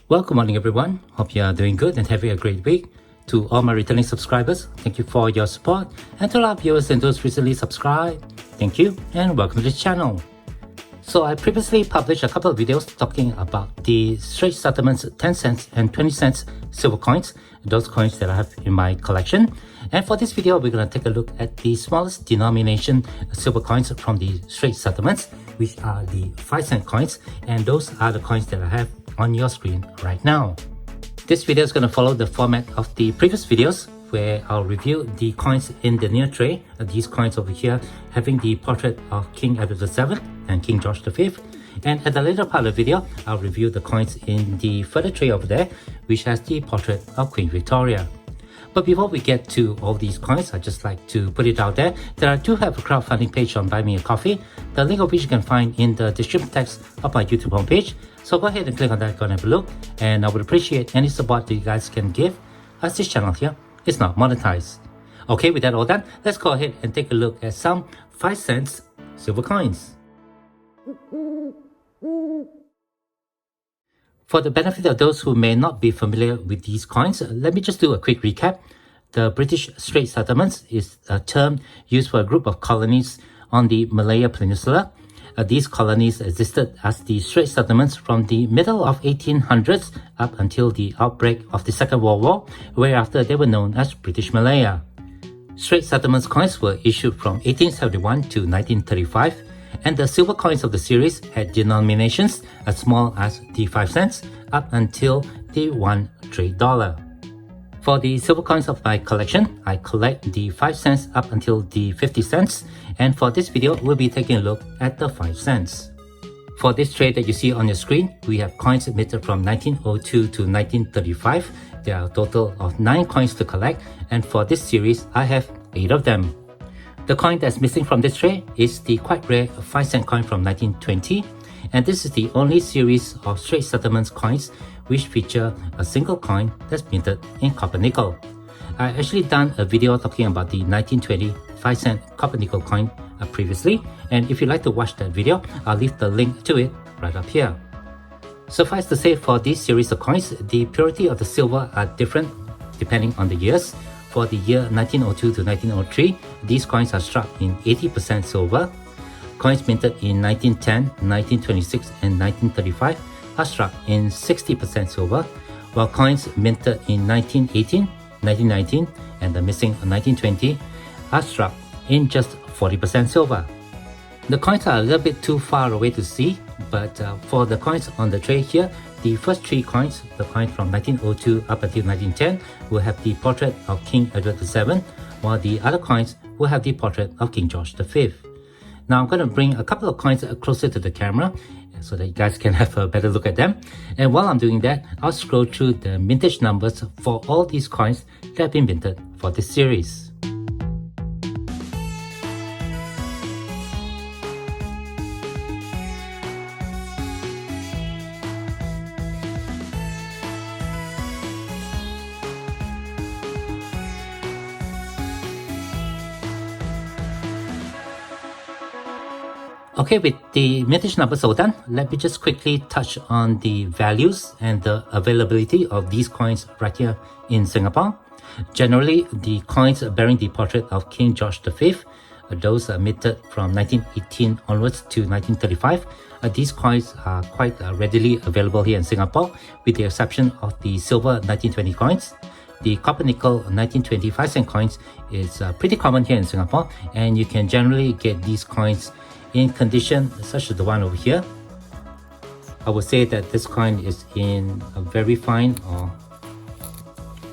Well, good morning everyone. Hope you are doing good and having a great week. To all my returning subscribers, thank you for your support. And to our viewers and those recently subscribed, thank you and welcome to the channel. So I previously published a couple of videos talking about the Straits Settlements 10 cents and 20 cents silver coins, those coins that I have in my collection. And for this video, we're going to take a look at the smallest denomination silver coins from the Straits Settlements, which are the 5 cent coins. And those are the coins that I have on your screen right now. This video is going to follow the format of the previous videos where I'll review the coins in the near tray. These coins over here having the portrait of King Edward VII and King George V. And at the later part of the video, I'll review the coins in the further tray over there, which has the portrait of Queen Victoria. But before we get to all these coins, I'd just like to put it out there that I do have a crowdfunding page on Buy Me a Coffee, the link of which you can find in the description text of my YouTube homepage. So go ahead and click on that, go and have a look, and I would appreciate any support that you guys can give, as this channel here is not monetized. Okay, with that all done, let's go ahead and take a look at some 5 cents silver coins. For the benefit of those who may not be familiar with these coins, let me just do a quick recap. The British Straits Settlements is a term used for a group of colonies on the Malaya Peninsula. These colonies existed as the Straits Settlements from the middle of 1800s up until the outbreak of the Second World War, whereafter they were known as British Malaya. Straits Settlements coins were issued from 1871 to 1935, and the silver coins of the series had denominations as small as the 5 cents up until the 1 trade dollar. For the silver coins of my collection, I collect the 5 cents up until the 50 cents, and for this video, we'll be taking a look at the 5 cents. For this tray that you see on your screen, we have coins emitted from 1902 to 1935. There are a total of 9 coins to collect, and for this series, I have 8 of them. The coin that's missing from this tray is the quite rare 5 cent coin from 1920, and this is the only series of Straits Settlements coins which feature a single coin that's minted in copper nickel. I actually done a video talking about the 1920 5 cent copper nickel coin previously, and if you'd like to watch that video, I'll leave the link to it right up here. Suffice to say, for this series of coins, the purity of the silver are different depending on the years. For the year 1902 to 1903, these coins are struck in 80% silver. Coins minted in 1910, 1926 and 1935 are struck in 60% silver, while coins minted in 1918, 1919 and the missing 1920 are struck in just 40% silver. The coins are a little bit too far away to see, but for the coins on the tray here, the first 3 coins, the coin from 1902 up until 1910, will have the portrait of King Edward VII, while the other coins will have the portrait of King George V. Now I'm going to bring a couple of coins closer to the camera so that you guys can have a better look at them. And while I'm doing that, I'll scroll through the mintage numbers for all these coins that have been minted for this series. Okay, with the mintage numbers all done, let me just quickly touch on the values and the availability of these coins right here in Singapore. Generally, the coins bearing the portrait of King George V, those are minted from 1918 onwards to 1935. These coins are quite readily available here in Singapore, with the exception of the silver 1920 coins. The copper nickel 1920 5 cent coins is pretty common here in Singapore, and you can generally get these coins in condition such as the one over here. I would say that this coin is in a very fine or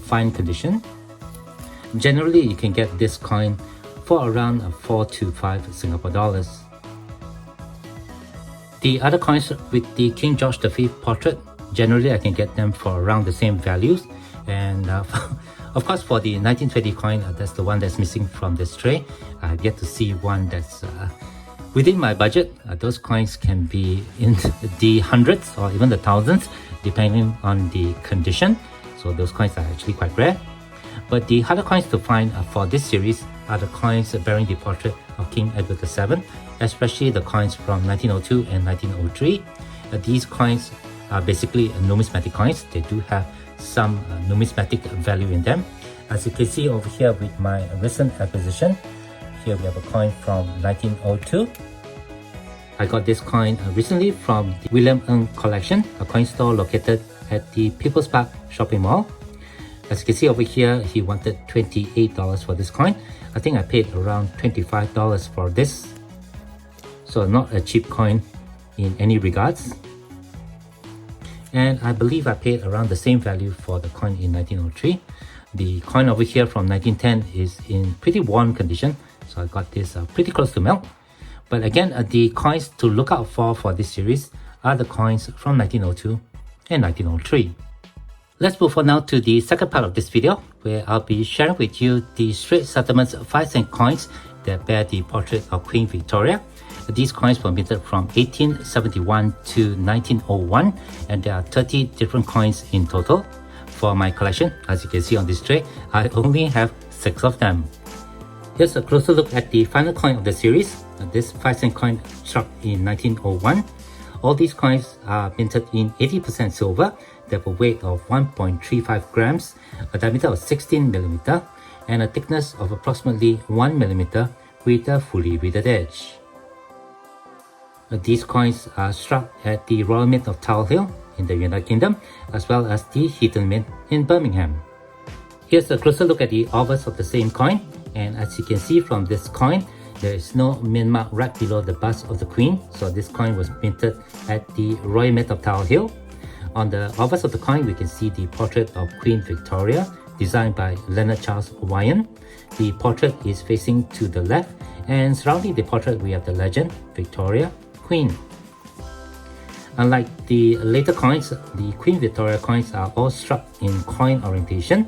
fine condition. Generally, you can get this coin for around 4 to 5 Singapore dollars. The other coins with the King George V portrait, generally I can get them for around the same values. And of course, for the 1920 coin, that's the one that's missing from this tray. I've yet to see one that's within my budget. Those coins can be in the hundreds or even the thousands, depending on the condition. So those coins are actually quite rare. But the harder coins to find for this series are the coins bearing the portrait of King Edward VII, especially the coins from 1902 and 1903. These coins are basically numismatic coins. They do have some numismatic value in them. As you can see over here with my recent acquisition, here we have a coin from 1902. I got this coin recently from the William Ng collection, a coin store located at the People's Park shopping mall. As you can see over here, he wanted $28 for this coin. I think I paid around $25 for this. So not a cheap coin in any regards. And I believe I paid around the same value for the coin in 1903. The coin over here from 1910 is in pretty worn condition, so I got this pretty close to melt. But again, the coins to look out for this series are the coins from 1902 and 1903. Let's move on now to the second part of this video, where I'll be sharing with you the Straits Settlements 5-cent coins that bear the portrait of Queen Victoria. These coins were minted from 1871 to 1901, and there are 30 different coins in total. For my collection, as you can see on this tray, I only have 6 of them. Here's a closer look at the final coin of the series. This 5-cent coin struck in 1901. All these coins are minted in 80% silver. They have a weight of 1.35 grams, a diameter of 16 mm, and a thickness of approximately 1 mm with a fully beaded edge. These coins are struck at the Royal Mint of Tower Hill in the United Kingdom, as well as the Heaton Mint in Birmingham. Here's a closer look at the obverse of the same coin, and as you can see from this coin, there is no mint mark right below the bust of the Queen, so this coin was minted at the Royal Mint of Tower Hill. On the obverse of the coin, we can see the portrait of Queen Victoria, designed by Leonard Charles Wyon. The portrait is facing to the left, and surrounding the portrait we have the legend, Victoria, Queen. Unlike the later coins, the Queen Victoria coins are all struck in coin orientation.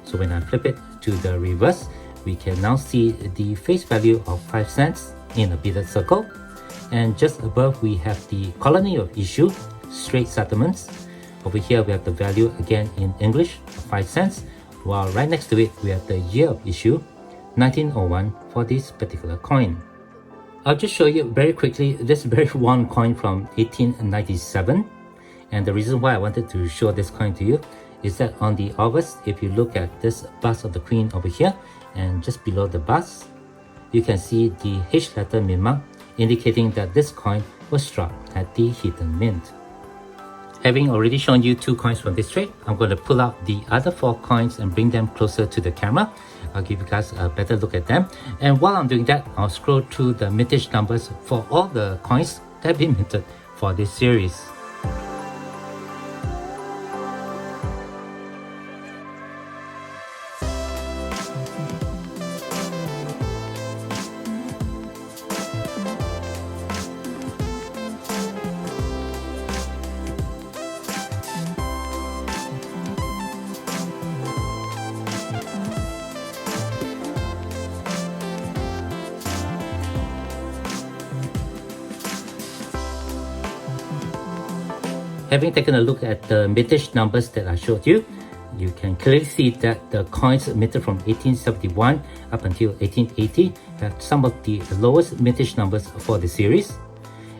So when I flip it to the reverse, we can now see the face value of 5 cents in a beaded circle. And just above we have the colony of issue, Straits Settlements. Over here we have the value again in English, 5 cents, while right next to it we have the year of issue, 1901 for this particular coin. I'll just show you very quickly this very worn coin from 1897. And the reason why I wanted to show this coin to you is that on the obverse, if you look at this bust of the Queen over here, and just below the bust, you can see the H letter mint mark, indicating that this coin was struck at the Heaton Mint. Having already shown you 2 coins from this tray, I'm going to pull out the other 4 coins and bring them closer to the camera. I'll give you guys a better look at them. And while I'm doing that, I'll scroll through the mintage numbers for all the coins that have been minted for this series. Having taken a look at the mintage numbers that I showed you, you can clearly see that the coins minted from 1871 up until 1880 have some of the lowest mintage numbers for the series.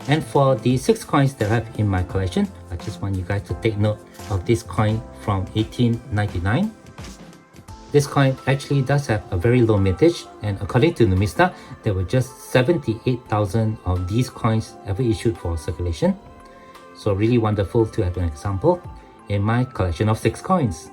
And for the 6 coins that I have in my collection, I just want you guys to take note of this coin from 1899. This coin actually does have a very low mintage, and according to Numista, there were just 78,000 of these coins ever issued for circulation. So really wonderful to have an example in my collection of 6 coins.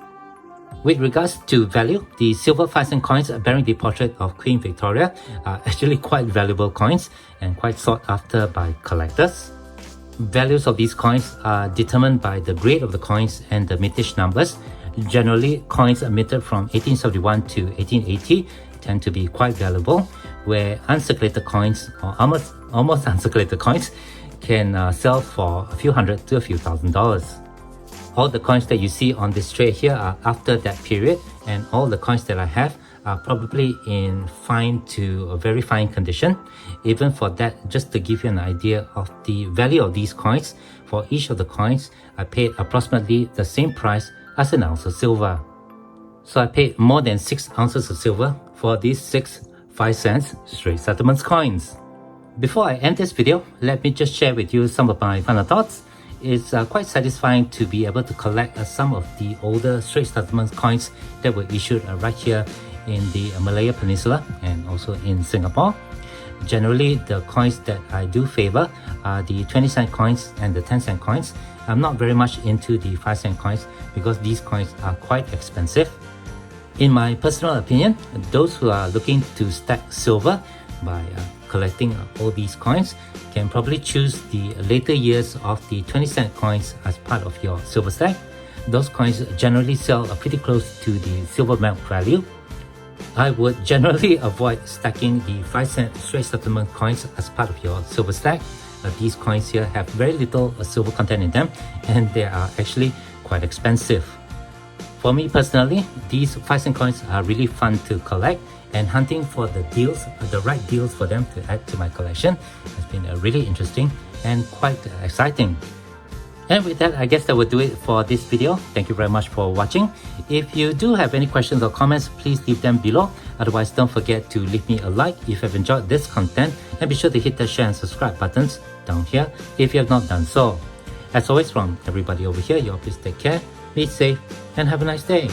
With regards to value, the silver 5-cent coins bearing the portrait of Queen Victoria are actually quite valuable coins and quite sought after by collectors. Values of these coins are determined by the grade of the coins and the mintage numbers. Generally, coins minted from 1871 to 1880 tend to be quite valuable, where uncirculated coins, or almost uncirculated coins, can sell for a few hundred to a few $1,000s. All the coins that you see on this tray here are after that period, and all the coins that I have are probably in fine to a very fine condition. Even for that, just to give you an idea of the value of these coins, for each of the coins, I paid approximately the same price as an ounce of silver. So I paid more than 6 ounces of silver for these 6 5-cent Straits Settlements coins. Before I end this video, let me just share with you some of my final thoughts. it's quite satisfying to be able to collect some of the older Straits Settlements coins that were issued right here in the Malaya Peninsula and also in Singapore. Generally, the coins that I do favor are the 20-cent coins and the 10-cent coins. I'm not very much into the 5-cent coins because these coins are quite expensive. In my personal opinion, those who are looking to stack silver by collecting all these coins can probably choose the later years of the 20-cent coins as part of your silver stack. Those coins generally sell pretty close to the silver melt value. I would generally avoid stacking the 5-cent Straits Settlement coins as part of your silver stack. These coins here have very little silver content in them and they are actually quite expensive. For me personally, these 5-cent coins are really fun to collect, and hunting for the deals, the right deals for them to add to my collection has been really interesting and quite exciting. And with that, I guess that will do it for this video. Thank you very much for watching. If you do have any questions or comments, please leave them below. Otherwise, don't forget to leave me a like if you have enjoyed this content, and be sure to hit the share and subscribe buttons down here if you have not done so. As always, from everybody over here, you all please take care, be safe, and have a nice day.